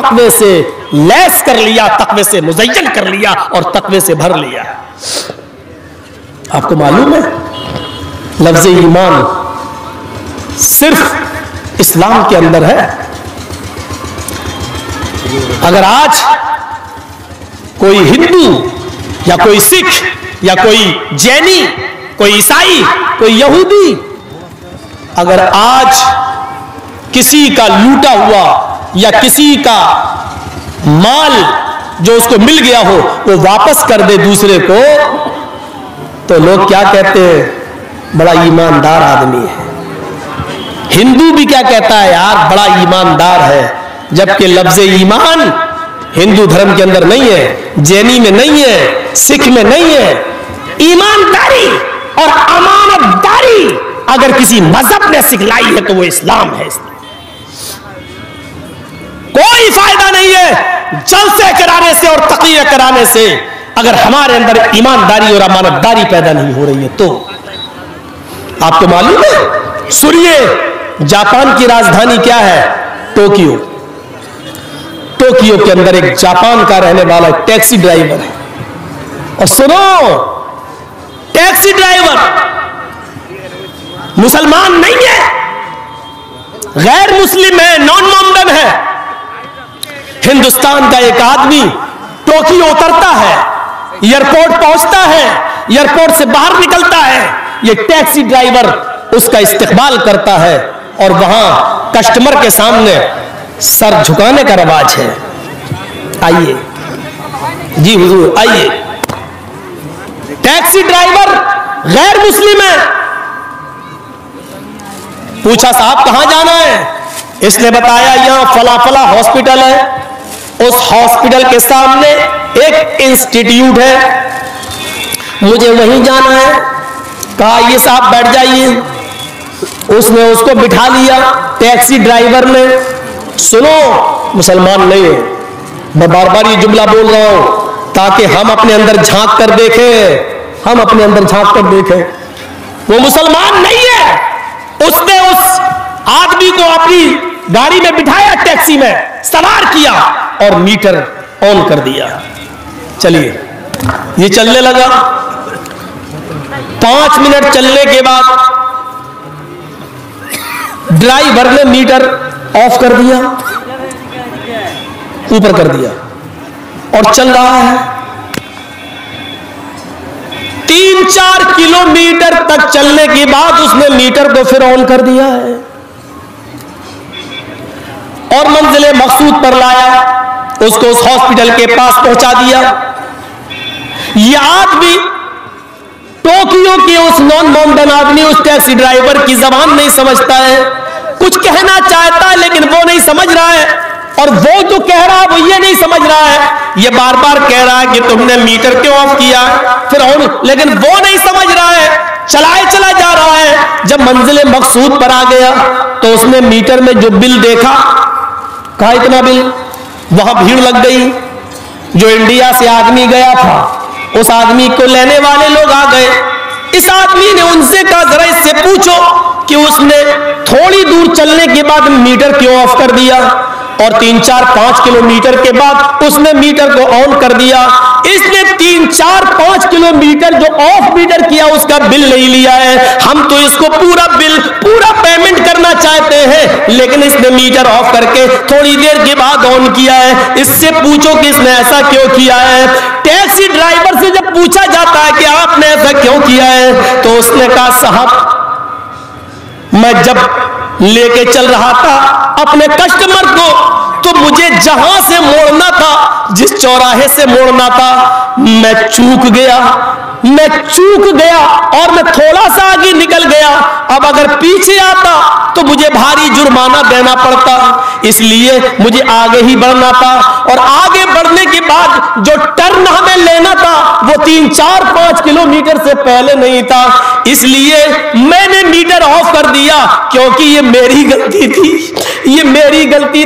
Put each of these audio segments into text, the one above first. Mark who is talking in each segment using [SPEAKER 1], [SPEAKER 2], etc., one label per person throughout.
[SPEAKER 1] तकवे से लैस कर लिया, तकवे से मुज़य्यन कर लिया और तकवे से भर लिया। आपको मालूम है लफ्ज़ ईमान सिर्फ इस्लाम के अंदर है। अगर आज कोई हिंदू या कोई सिख या कोई जैनी, कोई ईसाई, कोई यहूदी अगर आज किसी का लूटा हुआ या किसी का माल जो उसको मिल गया हो वो वापस कर दे दूसरे को, तो लोग क्या कहते हैं, बड़ा ईमानदार आदमी है। हिंदू भी क्या कहता है, यार बड़ा ईमानदार है, जबकि लफ्ज़ ईमान हिंदू धर्म के अंदर नहीं है, जैनी में नहीं है, सिख में नहीं है। ईमानदारी और अमानतदारी अगर किसी मजहब ने सिखलाई है तो वो इस्लाम है। कोई फायदा नहीं है जलसे कराने से और तक़िया कराने से अगर हमारे अंदर ईमानदारी और अमानतदारी पैदा नहीं हो रही है तो। आपको मालूम है सुनिए, जापान की राजधानी क्या है? टोक्यो। टोक्यो के अंदर एक जापान का रहने वाला टैक्सी ड्राइवर है, और सुनो, टैक्सी ड्राइवर मुसलमान नहीं है, गैर मुस्लिम है, नॉन मोमडन है। हिंदुस्तान का एक आदमी टोक्यो उतरता है, एयरपोर्ट पहुंचता है, एयरपोर्ट से बाहर निकलता है, ये टैक्सी ड्राइवर उसका इस्तकबाल करता है और वहां कस्टमर के सामने सर झुकाने का रवाज है। आइए जी हुजूर, आइए। टैक्सी ड्राइवर गैर मुस्लिम है। पूछा साहब कहां जाना है? इसने बताया यहां फला फला हॉस्पिटल है, उस हॉस्पिटल के सामने एक इंस्टीट्यूट है, मुझे वहीं जाना है। कहा ये साहब बैठ जाइए। उसने उसको बिठा लिया टैक्सी ड्राइवर ने। सुनो, मुसलमान नहीं है, मैं बार बार ये जुमला बोल रहा हूं ताकि हम अपने अंदर झांक कर देखें, हम अपने अंदर झांक कर देखें। वो मुसलमान नहीं है। उसने उस आदमी को अपनी गाड़ी में बिठाया, टैक्सी में सवार किया और मीटर ऑन कर दिया। चलिए, ये चलने लगा। 5 मिनट चलने के बाद ड्राइवर ने मीटर ऑफ कर दिया, ऊपर कर दिया और चल रहा है। 3-4 किलोमीटर तक चलने के बाद उसने मीटर को फिर ऑन कर दिया है और मंजिले मकसूद पर लाया, उसको उस हॉस्पिटल के पास पहुंचा दिया। यह आदमी टोक्यो के उस नॉन मोमडन आदमी उस टैक्सी ड्राइवर की जबान नहीं समझता है, कुछ कहना चाहता है लेकिन वो नहीं समझ रहा है, और वो जो कह रहा है वो ये नहीं समझ रहा है। ये बार बार कह रहा है कि तुमने मीटर क्यों ऑफ किया, फिर ऑन, लेकिन वो नहीं समझ रहा है, चलाए चला जा रहा है। जब मंजिले मकसूद पर आ गया तो उसने मीटर में जो बिल देखा, कहा इतना बिल। वहां भीड़ लग गई। जो इंडिया से आदमी गया था उस आदमी को लेने वाले लोग आ गए। इस आदमी ने उनसे कहा जरा इससे पूछो कि उसने थोड़ी दूर चलने के बाद मीटर क्यों ऑफ कर दिया, और 3-4-5 किलोमीटर के बाद उसने मीटर को ऑन कर दिया। इसने 3-4-5 किलोमीटर जो ऑफ मीटर किया उसका बिल नहीं लिया है। हम तो इसको पूरा बिल, पूरा पेमेंट करना चाहते हैं, लेकिन इसने मीटर ऑफ करके थोड़ी देर के बाद ऑन किया है। इससे पूछो कि इसने ऐसा क्यों किया है। टैक्सी ड्राइवर से जब पूछा जाता है कि आपने ऐसा क्यों किया है, तो उसने कहा साहब मैं जब लेके चल रहा था अपने कस्टमर को, तो मुझे जहां से मोड़ना था, जिस चौराहे से मोड़ना था, मैं चूक गया और मैं थोड़ा सा आगे निकल गया। अब अगर पीछे आता तो मुझे भारी जुर्माना देना पड़ता, इसलिए मुझे आगे ही बढ़ना था, और आगे बढ़ने के बाद जो टर्न हमें लेना था वो 3-4-5 किलोमीटर से पहले नहीं था, इसलिए मैंने मीटर ऑफ कर दिया, क्योंकि ये मेरी गलती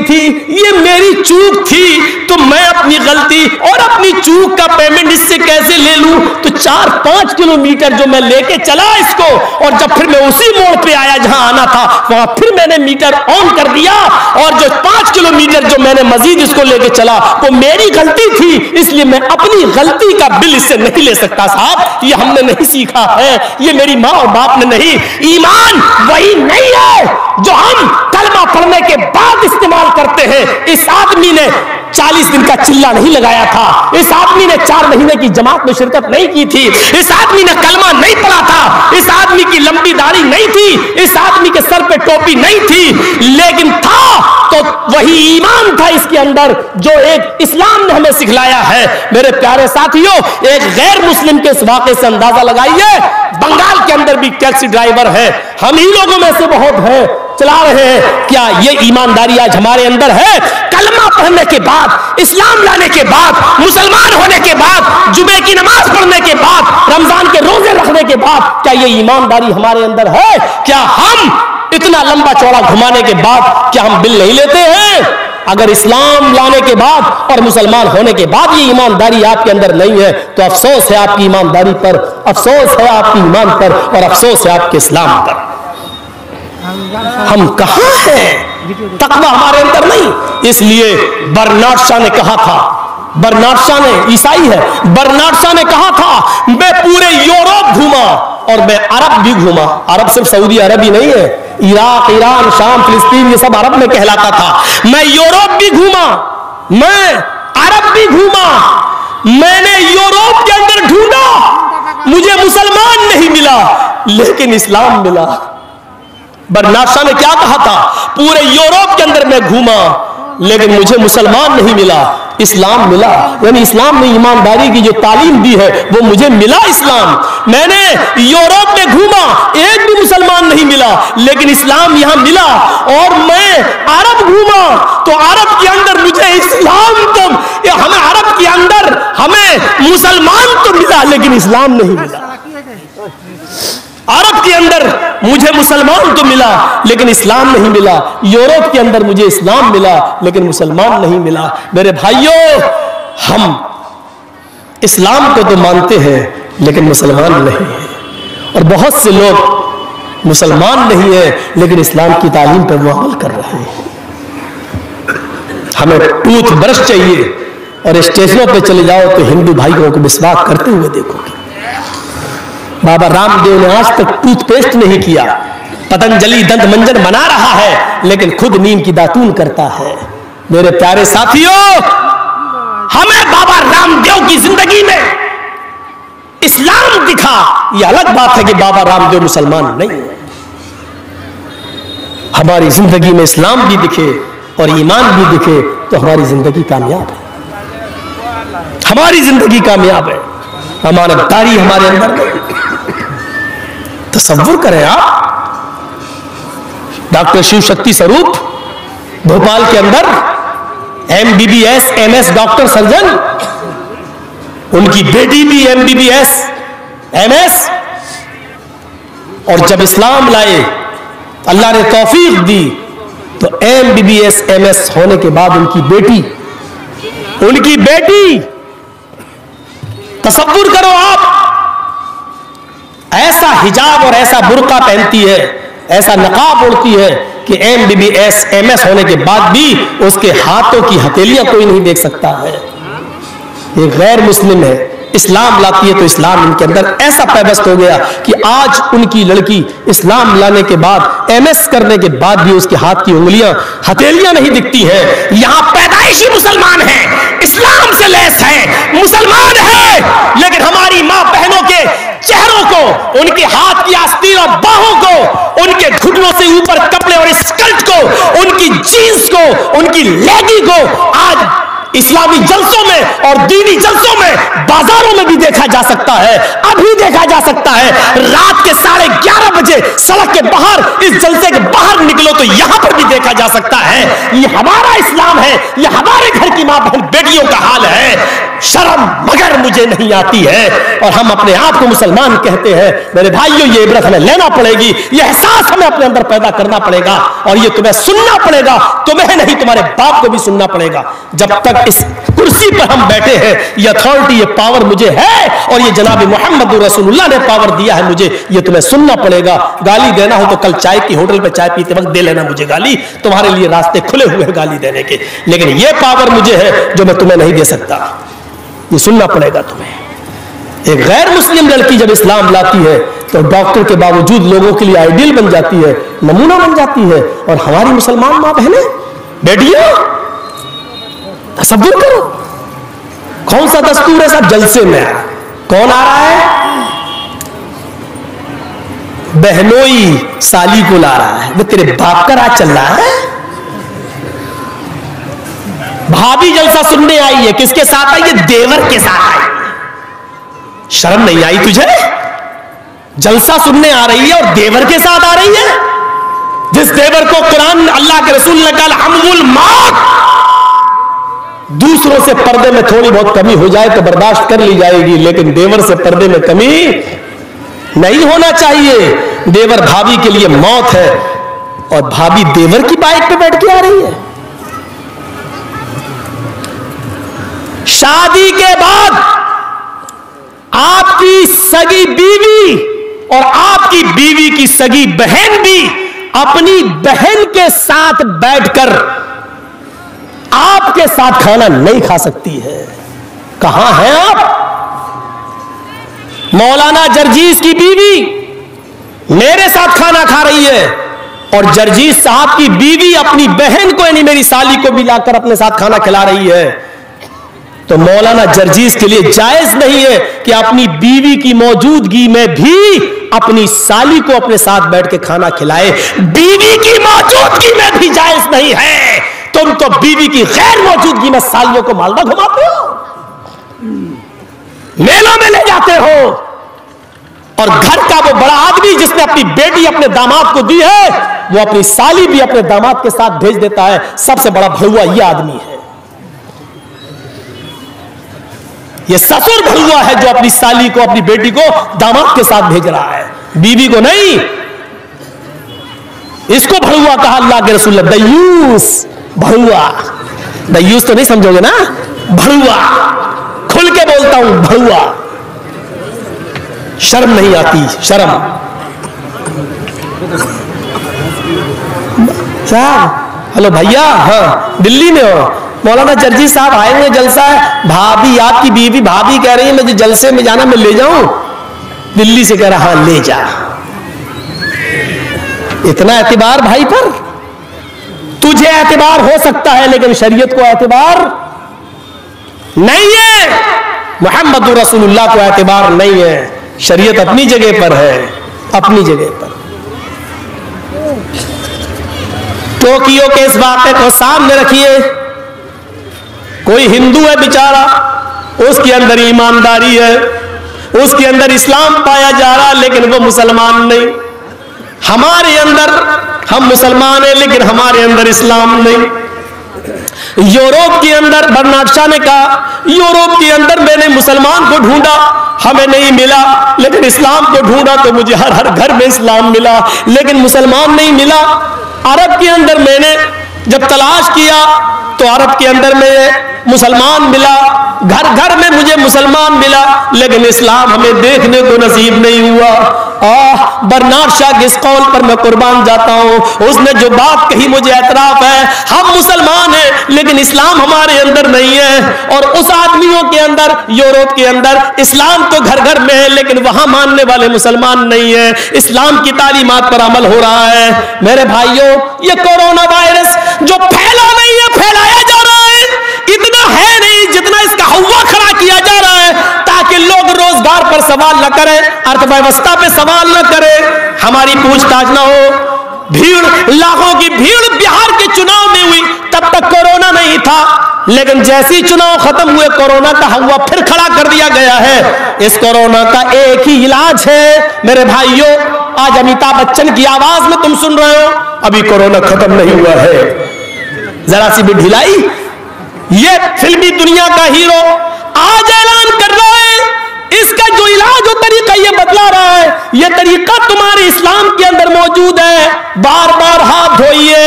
[SPEAKER 1] थी, ये मेरी चूक थी। तो मैं अपनी गलती और अपनी चूक का पेमेंट इससे कैसे ले लूं? तो 4-5 किलोमीटर जो मैं लेके चला इसको, और जब फिर मैं उसी मोड़ पे आया जहां आना था, वहां फिर मैंने मीटर ऑन कर दिया, और जो 5 किलोमीटर जो मैंने मजीद इसको लेके चला वो मेरी गलती थी, इसलिए मैं अपनी गलती का बिल इससे नहीं ले सकता। साहब, ये हमने नहीं सीखा है, ये मेरी माँ और बाप ने नहीं। ईमान वही नहीं है जो हम कलमा पढ़ने के बाद इस्तेमाल करते हैं। इस आदमी ने 40 दिन का चिल्ला नहीं लगाया था, इस आदमी ने 4 महीने की जमात में शिरकत नहीं की थी, इस आदमी ने कलमा नहीं पढ़ा था, इस आदमी की लंबी दाढ़ी नहीं थी, इस आदमी के सर पे टोपी नहीं थी, लेकिन था तो वही ईमान था इसके अंदर जो एक इस्लाम ने हमें सिखलाया है। मेरे प्यारे साथियों, एक गैर मुस्लिम के इस वाक़े से अंदाजा लगाइए, बंगाल के अंदर भी टैक्सी ड्राइवर है, हम ही लोगों में से बहुत है, चला रहे हैं। क्या ये ईमानदारी आज हमारे अंदर है? कलमा पढ़ने के बाद, इस्लाम लाने के बाद, मुसलमान होने के बाद, जुमे की नमाज पढ़ने के बाद, रमजान के रोजे रखने के बाद, क्या ये ईमानदारी हमारे अंदर है? क्या हम इतना लंबा चौड़ा घुमाने के बाद क्या हम बिल नहीं लेते हैं? अगर इस्लाम लाने के बाद और मुसलमान होने के बाद ये ईमानदारी आपके अंदर नहीं है, तो अफसोस है आपकी ईमानदारी पर, अफसोस है आपकी ईमान पर, और अफसोस है आपके इस्लाम पर। हम कहां हैं? तकवा हमारे अंदर नहीं। इसलिए बर्नार्ड शॉ ने कहा था, बर्नार्ड शॉ ने, ईसाई है, बर्नार्ड शॉ ने कहा था, मैं पूरे यूरोप घूमा और मैं अरब भी घूमा। अरब सिर्फ सऊदी अरब ही नहीं है, इराक, ईरान, शाम, फिलिस्तीन, ये सब अरब में कहलाता था। मैं यूरोप भी घूमा, मैं अरब भी घूमा, मैंने यूरोप के अंदर ढूंढा, मुझे मुसलमान नहीं मिला, लेकिन इस्लाम मिला। बर्नार्ड शॉ ने क्या कहा था? पूरे यूरोप के अंदर मैं घूमा, लेकिन मुझे मुसलमान नहीं मिला, इस्लाम मिला। यानी इस्लाम ने ईमानदारी की जो तालीम दी है वो मुझे मिला इस्लाम। मैंने यूरोप में घूमा, एक भी मुसलमान नहीं मिला, लेकिन इस्लाम यहां मिला। और मैं अरब घूमा तो अरब के अंदर मुझे इस्लाम तो, हमें अरब के अंदर हमें मुसलमान तो मिला, लेकिन इस्लाम नहीं मिला। अरब के अंदर मुझे मुसलमान तो मिला, लेकिन इस्लाम नहीं मिला। यूरोप के अंदर मुझे इस्लाम मिला, लेकिन मुसलमान नहीं मिला। मेरे भाइयों, हम इस्लाम को तो मानते हैं, लेकिन मुसलमान नहीं है। और बहुत से लोग मुसलमान नहीं है, लेकिन इस्लाम की तालीम पर वो अमल कर रहे हैं। हमें टूथ ब्रश चाहिए, और स्टेशनों पे चले जाओ तो हिंदू भाइयों को मिसवाक करते हुए देखोगे। बाबा रामदेव ने आज तक टूथपेस्ट नहीं किया, पतंजलि दंत मंजन बना रहा है, लेकिन खुद नीम की दातून करता है। मेरे प्यारे साथियों, हमें बाबा रामदेव की जिंदगी में इस्लाम दिखा, यह अलग बात है कि बाबा रामदेव मुसलमान नहीं है। हमारी जिंदगी में इस्लाम भी दिखे और ईमान भी दिखे तो हमारी जिंदगी कामयाब है, हमारी जिंदगी कामयाब है। अमानतदारी हमारे अंदर नहीं। तसव्वुर करें आप, डॉक्टर शिव शक्ति स्वरूप भोपाल के अंदर MBBS MS डॉक्टर सर्जन, उनकी बेटी भी MBBS MS, और जब इस्लाम लाए, अल्लाह ने तौफीक दी, तो MBBS MS होने के बाद उनकी बेटी, तसव्वुर करो आप, ऐसा हिजाब और ऐसा बुर्का पहनती है, ऐसा नकाब ओढ़ती है कि MBBS MS होने के बाद भी उसके हाथों की हथेलियां कोई नहीं देख सकता है। ये गैर मुस्लिम है, इस्लाम लाती है तो इस्लाम इनके अंदर ऐसा पैबस्त हो गया कि आज उनकी लड़की इस्लाम लाने के बाद, MS करने के बाद भी उसके हाथ की उंगलियां, हथेलियां नहीं दिखती हैं। यहां पैदाइशी मुसलमान है, इस्लाम से लैस है, मुसलमान है, लेकिन हमारी मां बहनों के चेहरों को, उनके हाथ की आस्तीन और बाहों को, उनके घुटनों से ऊपर कपड़े और स्कर्ट को, उनकी जीन्स को, उनकी लेगी को आज इस्लामी जलसों में और दीनी जलसों में, बाजारों में भी देखा जा सकता है। अभी देखा जा सकता है, रात के 11:30 बजे सड़क के बाहर, इस जलसे के बाहर निकलो तो यहां पर भी देखा जा सकता है। ये हमारा इस्लाम है, ये हमारे घर की मां बहन बेटियों का हाल है। शर्म मगर मुझे नहीं आती है और हम अपने आप को मुसलमान कहते हैं। मेरे भाइयों, ये इबरत हमें लेना पड़ेगी, ये एहसास हमें अपने अंदर पैदा करना पड़ेगा और ये तुम्हें सुनना पड़ेगा, तुम्हें नहीं तुम्हारे बाप को भी सुनना पड़ेगा। जब तक इस कुर्सी पर हम बैठे हैं, ये अथॉरिटी, ये पावर मुझे है और ये जनाब मोहम्मद रसूलुल्लाह ने पावर दिया है मुझे, ये तुम्हें सुनना पड़ेगा। गाली देना हो तो कल चाय की होटल पे चाय पीते वक्त दे लेना मुझे गाली, तुम्हारे लिए रास्ते खुले हुए हैं गाली देने के, लेकिन ये पावर मुझे है जो मैं तुम्हें नहीं दे सकता। ये सुनना पड़ेगा तुम्हें। एक गैर मुस्लिम लड़की जब इस्लाम लाती है तो डॉक्टर के बावजूद लोगों के लिए आइडियल बन जाती है, नमूना बन जाती है। और हमारी मुसलमान मां बहनें, बेटियां, तसव्वुर करो कौन सा दस्तूर है सब जलसे में। कौन आ रहा है? बहनोई साली को ला रहा है, वो तेरे बाप का राज चल रहा है। भाभी जलसा सुनने आई है, किसके साथ आई है? देवर के साथ आई। शर्म नहीं आई तुझे? जलसा सुनने आ रही है और देवर के साथ आ रही है, जिस देवर को कुरान अल्लाह के रसूल ने कहा हमवुल मौत। दूसरों से पर्दे में थोड़ी बहुत कमी हो जाए तो बर्दाश्त कर ली जाएगी, लेकिन देवर से पर्दे में कमी नहीं होना चाहिए। देवर भाभी के लिए मौत है और भाभी देवर की बाइक पे बैठ के आ रही है। शादी के बाद आपकी सगी बीवी और आपकी बीवी की सगी बहन भी अपनी बहन के साथ बैठकर आपके साथ खाना नहीं खा सकती है। कहां हैं आप? मौलाना जर्जीस की बीवी मेरे साथ खाना खा रही है और जर्जीस साहब की बीवी अपनी बहन को यानी मेरी साली को भी लाकर अपने साथ खाना खिला रही है। तो मौलाना जर्जीस के लिए जायज नहीं है कि अपनी बीवी की मौजूदगी में भी अपनी साली को अपने साथ बैठ के खाना खिलाए। बीवी की मौजूदगी में भी जायज नहीं है। तुम तो बीवी की गैर मौजूदगी में सालियों को मालदा घुमाते हो, मेलों में ले जाते हो और घर का वो बड़ा आदमी जिसने अपनी बेटी अपने दामाद को दी है, वो अपनी साली भी अपने दामाद के साथ भेज देता है। सबसे बड़ा भड़ुआ ये आदमी है। ये ससुर भड़ुआ है जो अपनी साली को अपनी बेटी को दामाद के साथ भेज रहा है, बीवी को नहीं। इसको भड़ुआ कहा अल्लाह के रसूल ने। दयूस, भड़ुआ, दयूस तो नहीं समझोगे ना, भड़ुआ, खुल के बोलता हूं, भड़ुआ। शर्म नहीं आती? शर्म क्या? हेलो भैया, हाँ दिल्ली में हो? मौलाना जर्जी साहब आए हुए, जलसा है। भाभी, आपकी बीवी भाभी कह रही है मुझे जलसे में जाना, मैं ले जाऊं? दिल्ली से कह रहा, हाँ ले जा। इतना एतबार भाई पर? तुझे एतबार हो सकता है लेकिन शरीयत को एतबार नहीं है। मोहम्मद रसूलुल्लाह को एतबार नहीं है। शरीयत अपनी जगह पर है, अपनी जगह पर। टोक्यो के इस वाक़े को सामने रखिए। कोई हिंदू है बेचारा, उसके अंदर ईमानदारी है, उसके अंदर इस्लाम पाया जा रहा, लेकिन वो मुसलमान नहीं। हमारे अंदर हम मुसलमान हैं लेकिन हमारे अंदर इस्लाम नहीं। यूरोप के अंदर बर्नार्ड शॉ ने कहा, यूरोप के अंदर मैंने मुसलमान को ढूंढा, हमें नहीं मिला, लेकिन इस्लाम को ढूंढा तो मुझे हर हर घर में इस्लाम मिला, लेकिन मुसलमान नहीं मिला। अरब के अंदर मैंने जब तलाश किया तो अरब के अंदर में मुसलमान मिला, घर घर में मुझे मुसलमान मिला, लेकिन इस्लाम हमें देखने को नसीब नहीं हुआ। बर्नार्ड शॉ के इस कौल पर मैं कुर्बान जाता हूं। उसने जो बात कही मुझे एतराफ है, हम मुसलमान हैं लेकिन इस्लाम हमारे अंदर नहीं है। और उस आदमियों के अंदर, यूरोप के अंदर इस्लाम तो घर घर में है लेकिन वहां मानने वाले मुसलमान नहीं है। इस्लाम की तालीमात पर अमल हो रहा है। मेरे भाइयों, ये कोरोना वायरस जो फैला नहीं है, फैलाया जा रहा है। इतना है नहीं जितना इसका हवा खड़ा किया जा रहा है, ताकि लोग रोजगार पर सवाल न करें, अर्थव्यवस्था पे सवाल न करें, हमारी पूछताछ न हो। भीड़, लाखों की भीड़ बिहार के चुनाव में हुई, तब तक कोरोना नहीं था, लेकिन जैसे ही चुनाव खत्म हुए कोरोना का हवा फिर खड़ा कर दिया गया है। इस कोरोना का एक ही इलाज है मेरे भाइयों। आज अमिताभ बच्चन की आवाज में तुम सुन रहे हो, अभी कोरोना खत्म नहीं हुआ है। जरा सी भी ढिलाई। ये फिल्मी दुनिया का हीरो आज ऐलान कर रहा है इसका जो इलाज और तरीका ये बदला रहा है, ये तरीका तुम्हारे इस्लाम के अंदर मौजूद है। बार बार हाथ धोइए,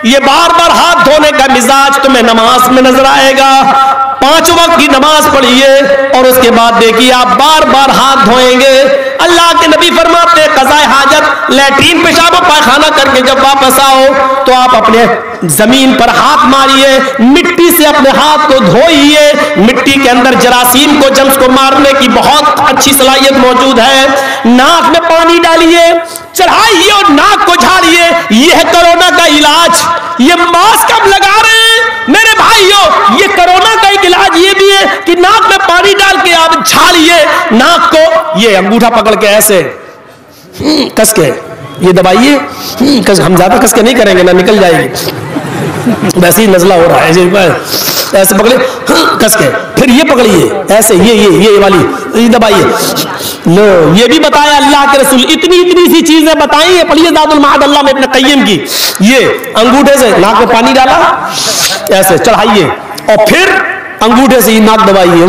[SPEAKER 1] ये बार बार हाथ धोने का मिजाज तुम्हें नमाज में नजर आएगा। 5 वक्त की नमाज पढ़िए और उसके बाद देखिए आप बार बार हाथ धोएंगे। अल्लाह के नबी फरमाते हैं क़ज़ाए हाजत, लैट्रीन पेशाब पायखाना करके जब वापस आओ तो आप अपने जमीन पर हाथ मारिए, मिट्टी से अपने हाथ को धोइए। मिट्टी के अंदर जरासीम को, जम्स को मारने की बहुत अच्छी सलाहियत मौजूद है। नाक में पानी डालिए, चढ़ाइए और नाक को झाड़िए। यह है कोरोना का इलाज। ये मास्क आप लगा रहे हैं मेरे भाइयों, ये कोरोना का एक इलाज ये भी है कि नाक में पानी डाल के आप झाड़िए नाक को। ये अंगूठा पकड़ के ऐसे कस के ये दबाइए, हम ज्यादा कस के नहीं करेंगे ना, निकल जाएगी, वैसे ही नजला हो रहा है, ऐसे पकड़े कस के, फिर ये पकड़िए ऐसे, ये वाली ये दबाइए। लो, ये भी बताया अल्लाह के रसूल, इतनी सी चीजें बताई है। पढ़िए ज़ादुल माद अल्लाह में इब्न क़य्यिम की। ये अंगूठे से नाक में पानी डाला, ऐसे चढ़ाइए और फिर अंगूठे से ही नाक दबाइए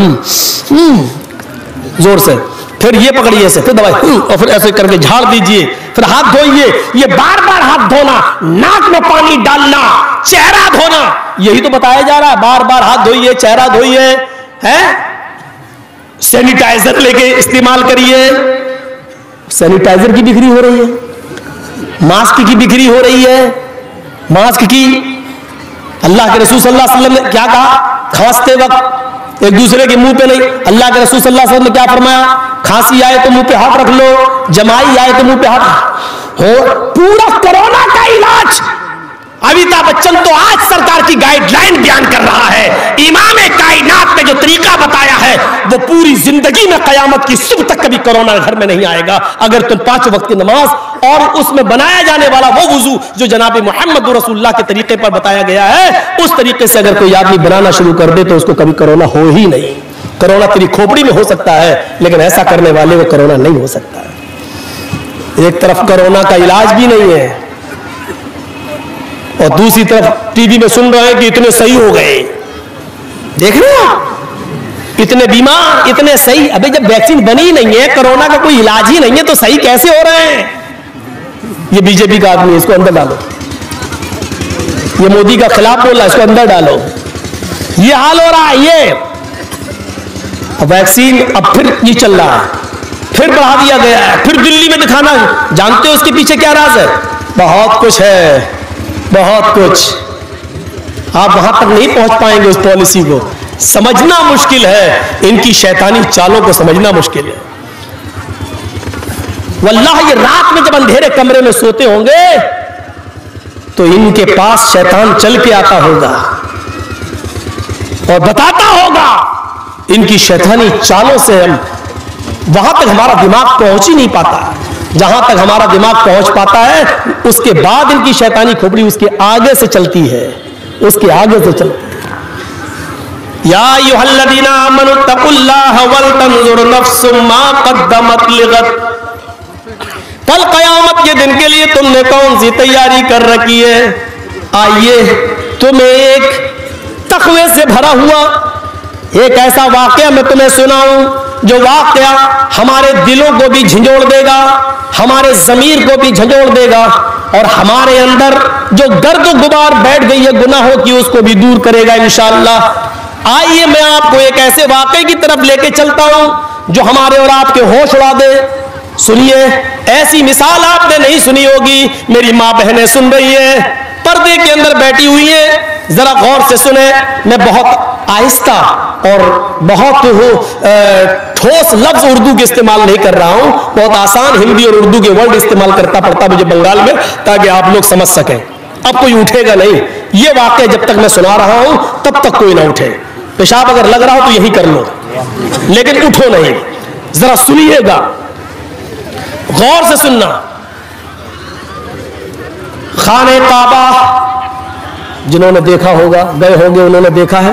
[SPEAKER 1] जोर से, फिर ये पकड़िए ऐसे, फिर दबाइए और फिर ऐसे करके झाड़ दीजिए, फिर हाथ धोइए। ये बार बार हाथ धोना, नाक में पानी डालना, चेहरा धोना, यही तो बताया जा रहा है। बार बार हाथ धोइए, चेहरा धोइए, हैं? सैनिटाइजर लेके इस्तेमाल करिए। सैनिटाइजर की बिक्री हो रही है, मास्क की बिक्री हो रही है। मास्क की अल्लाह के रसूल सल्लल्लाहु अलैहि वसल्लम ने क्या कहा? खांसते वक्त एक दूसरे के मुंह पे नहीं। अल्लाह के रसूल सल्लल्लाहु अलैहि वसल्लम ने क्या फरमाया? खांसी आए तो मुंह पे हाथ रख लो, जमाई आए तो मुंह पे हाथ हो। पूरा कोरोना का इलाज अमिताभ बच्चन तो आज सरकार की गाइडलाइन बयान कर रहा है। इमाम कायनात ने जो तरीका बताया है वो पूरी जिंदगी में कयामत की सुबह तक कभी कोरोना घर में नहीं आएगा। अगर तुम 5 वक्त की नमाज और उसमें बनाया जाने वाला वो वुजू जो जनाब मोहम्मद रसूलुल्लाह के तरीके पर बताया गया है, उस तरीके से अगर कोई आदमी बनाना शुरू कर दे तो उसको कभी कोरोना हो ही नहीं। कोरोना तेरी खोपड़ी में हो सकता है, लेकिन ऐसा करने वाले को कोरोना नहीं हो सकता। एक तरफ कोरोना का इलाज भी नहीं है और दूसरी तरफ टीवी में सुन रहे हैं कि इतने सही हो गए। देख रहे हो, इतने बीमार, इतने सही। अबे जब वैक्सीन बनी ही नहीं है, कोरोना का कोई इलाज ही नहीं है, तो सही कैसे हो रहे हैं? ये बीजेपी का आदमी है, इसको अंदर डालो। ये मोदी का खिलाफ बोल रहा है, इसको अंदर डालो। ये हाल हो रहा है। ये वैक्सीन अब फिर ये चल रहा है, फिर बढ़ा दिया गया है, फिर दिल्ली में दिखाना। जानते हो उसके पीछे क्या राज है? बहुत कुछ है, बहुत कुछ। आप वहां तक नहीं पहुंच पाएंगे। उस पॉलिसी को समझना मुश्किल है, इनकी शैतानी चालों को समझना मुश्किल है। वल्लाह ये रात में जब अंधेरे कमरे में सोते होंगे तो इनके पास शैतान चल के आता होगा और बताता होगा। इनकी शैतानी चालों से हम वहां तक हमारा दिमाग पहुंच ही नहीं पाता। जहां तक हमारा दिमाग पहुंच पाता है उसके बाद इनकी शैतानी खोपड़ी उसके आगे से चलती है, उसके आगे से चलती है। या अय्युहल्लज़ीना आमनू तक़ुल्लाह वल तंजुर नफ्सुम मा क़द्दमत लिग़द। कल क़यामत के दिन के लिए तुमने कौन सी तैयारी कर रखी है? आइए तुम्हें एक तक़वे से भरा हुआ एक ऐसा वाकया मैं तुम्हें सुनाऊं जो वाकया हमारे दिलों को भी झंझोड़ देगा, हमारे ज़मीर को भी झंझोड़ देगा और हमारे अंदर जो गर्द गुबार बैठ गई है गुनाहों की उसको भी दूर करेगा इंशाअल्लाह। आइए मैं आपको एक ऐसे वाकये की तरफ लेके चलता हूं जो हमारे और आपके होश उड़ा दे। सुनिए, ऐसी मिसाल आपने नहीं सुनी होगी। मेरी माँ बहनें सुन रही है, पर्दे के अंदर बैठी हुई है, जरा गौर से सुने। मैं बहुत आहिस्ता और बहुत ठोस लफ्ज उर्दू के इस्तेमाल नहीं कर रहा हूं, बहुत आसान हिंदी और उर्दू के वर्ड इस्तेमाल करता पड़ता मुझे बंगाल में, ताकि आप लोग समझ सकें। अब कोई उठेगा नहीं। ये वाकया जब तक मैं सुना रहा हूं तब तक कोई ना उठे। पेशाब अगर लग रहा हो तो यही कर लो, लेकिन उठो नहीं। जरा सुनिएगा, गौर से सुनना। खाने काबा जिन्होंने देखा होगा, गए होंगे, उन्होंने देखा है,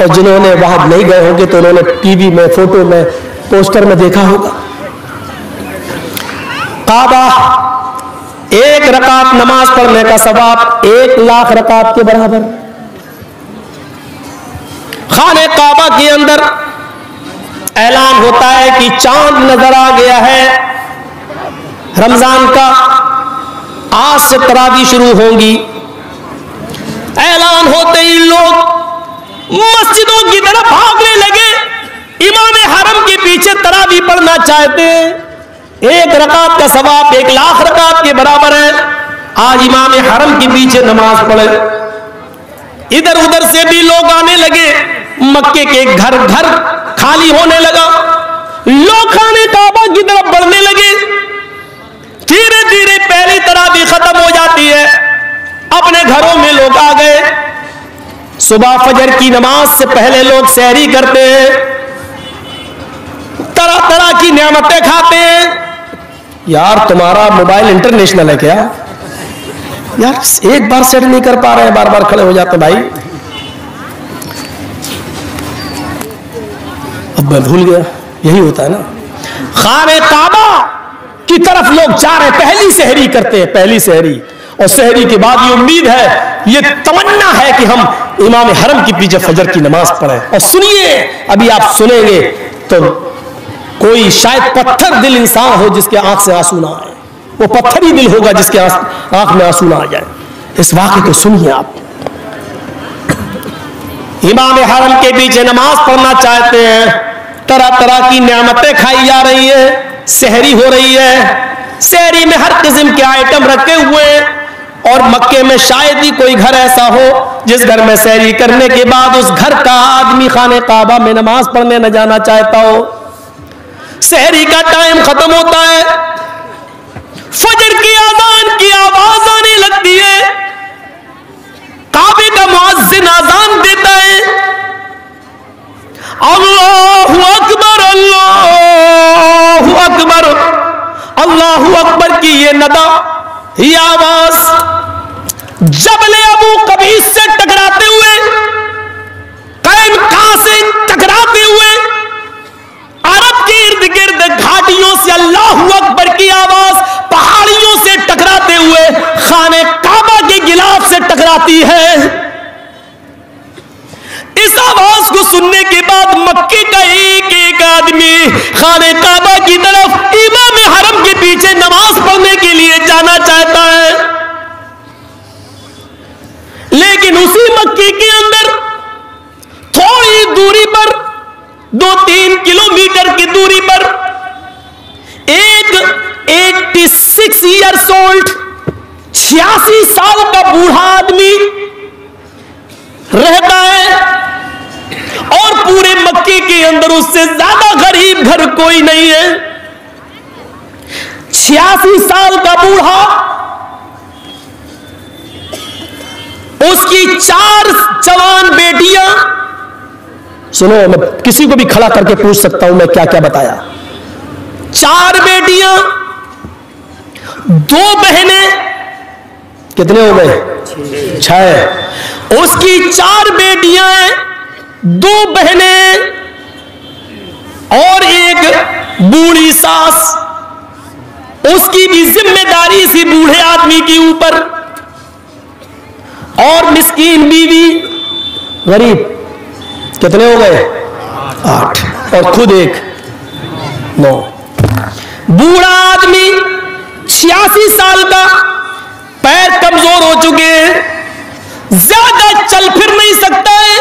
[SPEAKER 1] और जिन्होंने वहां नहीं गए होंगे तो उन्होंने टीवी में, फोटो में, पोस्टर में देखा होगा। काबा, 1 रकात नमाज पढ़ने का सवाब 1 लाख रकात के बराबर। खाने काबा के अंदर ऐलान होता है कि चांद नजर आ गया है रमजान का, आज से तरावी शुरू होंगी। ऐलान होते ही लोग मस्जिदों की तरफ भागने लगे। इमाम हरम के पीछे तरावी पढ़ना चाहते हैं। एक रकात का सवाब 1 लाख रकात के बराबर है। आज इमाम हरम के पीछे नमाज पढ़े। इधर उधर से भी लोग आने लगे। मक्के के घर घर खाली होने लगा। लोग खाने काबा की तरफ बढ़ने लगे। धीरे धीरे पहली तरावी खत्म हो जाती है। अपने घरों में लोग आ गए। सुबह फजर की नमाज से पहले लोग सहरी करते हैं, तरह तरह की नियामतें खाते हैं। यार तुम्हारा मोबाइल इंटरनेशनल है क्या? यार एक बार सेट नहीं कर पा रहे हैं, बार बार खड़े हो जाते भाई। अब मैं भूल गया, यही होता है ना। खाने काबा की तरफ लोग जा रहे, पहली सहरी करते हैं, पहली सहरी। और सहरी के बाद ये उम्मीद है, ये तमन्ना है कि हम इमाम हरम के पीछे फजर की नमाज पढ़ें। और सुनिए, अभी आप सुनेंगे तो कोई शायद पत्थर दिल इंसान हो जिसके आंख से आंसू ना आए। वो पत्थर ही दिल होगा जिसके आंख में आंसू ना आ जाए। इस वाक़े को सुनिए आप। इमाम हरम के पीछे नमाज पढ़ना चाहते हैं, तरह तरह की नियामतें खाई जा रही है, सहरी हो रही है। सहरी में हर किस्म के आइटम रखे हुए हैं। और मक्के में शायद ही कोई घर ऐसा हो जिस घर में सहरी करने के बाद उस घर का आदमी खाने काबा में नमाज पढ़ने न जाना चाहता हो। सहरी का टाइम खत्म होता है, फजर की आजान की आवाज आने लगती है। काबे का मुअज्जिन आजान देता है, अल्लाहु अकबर अल्लाहु अकबर अल्लाहु अकबर की ये नदा, ये आवाज जबले अबू कबीस से टकराते हुए, कैनका से टकराते हुए, अरब के इर्द गिर्द घाटियों से अल्लाहु अकबर की आवाज पहाड़ियों से टकराते हुए खाने काबा के गिलाफ से टकराती है। इस आवाज को सुनने के बाद मक्के का एक एक आदमी खाने काबा की तरफ इमाम हरम के पीछे नमाज पढ़ने के लिए जाना चाहता है। लेकिन उसी मक्के के अंदर थोड़ी दूरी पर, 2-3 किलोमीटर की दूरी पर एक 86 ईयर्स ओल्ड 86 साल का बूढ़ा आदमी रहता है। और पूरे मक्के के अंदर उससे ज्यादा गरीब घर कोई नहीं है। 86 साल का बूढ़ा, उसकी 4 जवान बेटियां। सुनो, मैं किसी को भी खड़ा करके पूछ सकता हूं मैं क्या क्या बताया। 4 बेटियां, 2 बहनें, कितने हो गए? 6। उसकी 4 बेटियां, 2 बहनें और एक बूढ़ी सास। उसकी भी जिम्मेदारी इसी बूढ़े आदमी के ऊपर। और मिस्कीन बीवी, गरीब, कितने हो गए? 8। और खुद 1, 9। बूढ़ा आदमी 86 साल का, पैर कमजोर हो चुके हैं, ज्यादा चल फिर नहीं सकता है,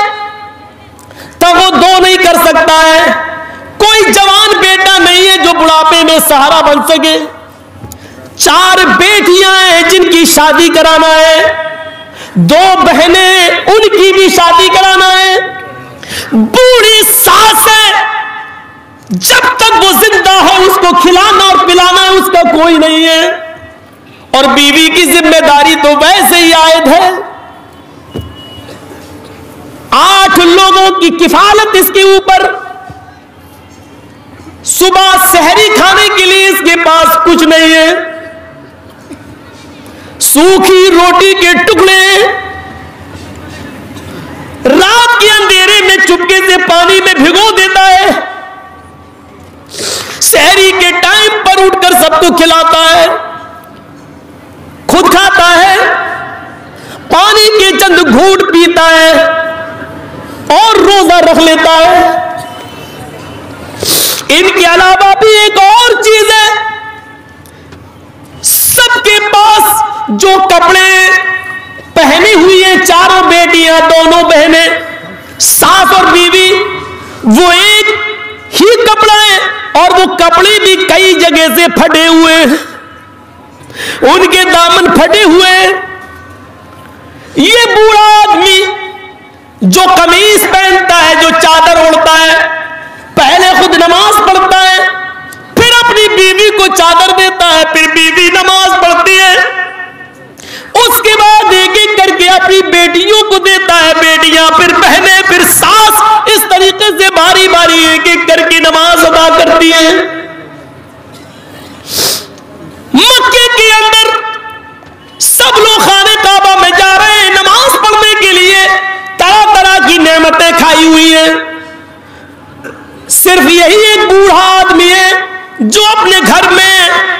[SPEAKER 1] तब वो 2 नहीं कर सकता है। कोई जवान बेटा नहीं है जो बुढ़ापे में सहारा बन सके। 4 बेटियां हैं जिनकी शादी कराना है, 2 बहनें, उनकी भी शादी कराना है। बूढ़ी सास है, जब तक वो जिंदा है उसको खिलाना और पिलाना है, उसका कोई नहीं है। और बीवी की जिम्मेदारी तो वैसे ही आयद है। 8 लोगों की किफालत इसके ऊपर। सुबह सहरी खाने के लिए इसके पास कुछ नहीं है। सूखी रोटी के टुकड़े, रात के अंधेरे में चुपके से पानी में भिगो देता है। सहरी के टाइम पर उठकर सबको खिलाता है, खुद खाता है, पानी के चंद घूंट पीता है और रोजा रख लेता है। इनके अलावा भी एक और चीज है, सबके पास जो कपड़े पहनी हुई है, चारों बेटियां, दोनों बहनें, सास और बीवी, वो एक ही कपड़ा है और वो कपड़े भी कई जगह से फटे हुए हैं, उनके दामन फटे हुए हैं। ये बूढ़ा आदमी जो कमीज पहनता है, जो चादर ओढ़ता है, पहले खुद नमाज पढ़ता है, फिर अपनी बीवी को चादर देता है, फिर बीवी नमाज पढ़ती है, उसके बाद एक एक करके अपनी बेटियों को देता है, बेटियां, फिर बहनें, फिर सास, इस तरीके से बारी बारी एक एक करके नमाज अदा करती है। मक्के के अंदर सब लोग खाने काबा में जा रहे हैं नमाज पढ़ने के लिए, तरह तरह की नेमतें खाई हुई हैं। सिर्फ यही एक बूढ़ा आदमी है जो अपने घर में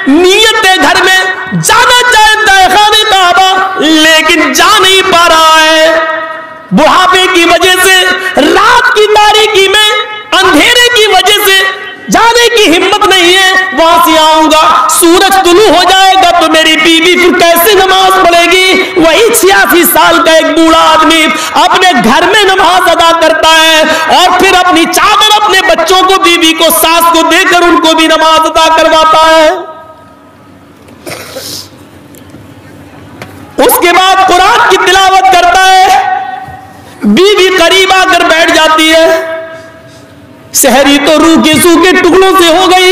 [SPEAKER 1] नियत है, घर में जाना चाहता है खाने काबा, लेकिन जा नहीं पा रहा है। बुढ़ापे की वजह से, रात की तारीकी में, अंधेरे की वजह से जाने की हिम्मत नहीं है। वहां से आऊंगा, सूरज तुलू हो जाएगा तो मेरी बीवी फिर कैसे नमाज पढ़ेगी। वही 86 साल का एक बूढ़ा आदमी अपने घर में नमाज अदा करता है और फिर अपनी चादर अपने बच्चों को, बीवी को, सास को देकर उनको भी नमाज अदा करवाता है। उसके बाद कुरान की तिलावत करता है, बीवी करीब आकर बैठ जाती है। सहरी तो रूखे सूखे टुकड़ों से हो गई।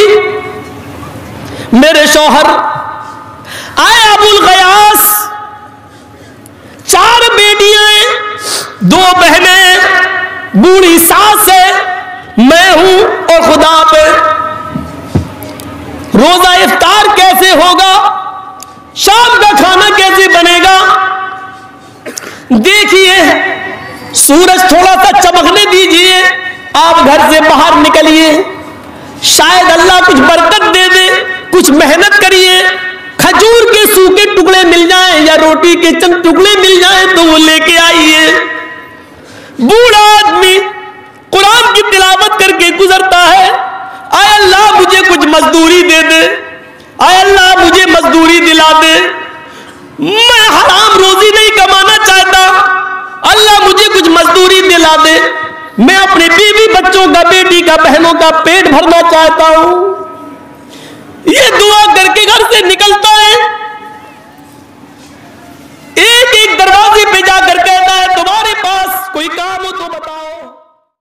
[SPEAKER 1] मेरे शौहर आए अबुल गयास, 4 बेटियां, 2 बहनें, बूढ़ी सास है, मैं हूं और खुदा पे। रोजा इफ्तार कैसे होगा, शाम का खाना कैसे बनेगा। देखिए, सूरज थोड़ा सा चमकने दीजिए, आप घर से बाहर निकलिए, शायद अल्लाह कुछ बरकत दे दे, कुछ मेहनत करिए, खजूर के सूखे टुकड़े मिल जाएं या रोटी के चंद टुकड़े मिल जाएं तो वो लेके आइए। बूढ़ा आदमी कुरान की तिलावत करके गुजरता है, आय अल्लाह मुझे कुछ मजदूरी दे दे, आय अल्लाह मुझे मजदूरी दिला दे, मैं हराम रोजी नहीं कमाना चाहता, अल्लाह मुझे कुछ मजदूरी दिला दे, मैं अपने बीवी बच्चों का, बेटी का, बहनों का पेट भरना चाहता हूं। ये दुआ करके घर से निकलता है, एक एक दरवाजे पे जाकर कहता है तुम्हारे पास कोई काम हो तो बताओ।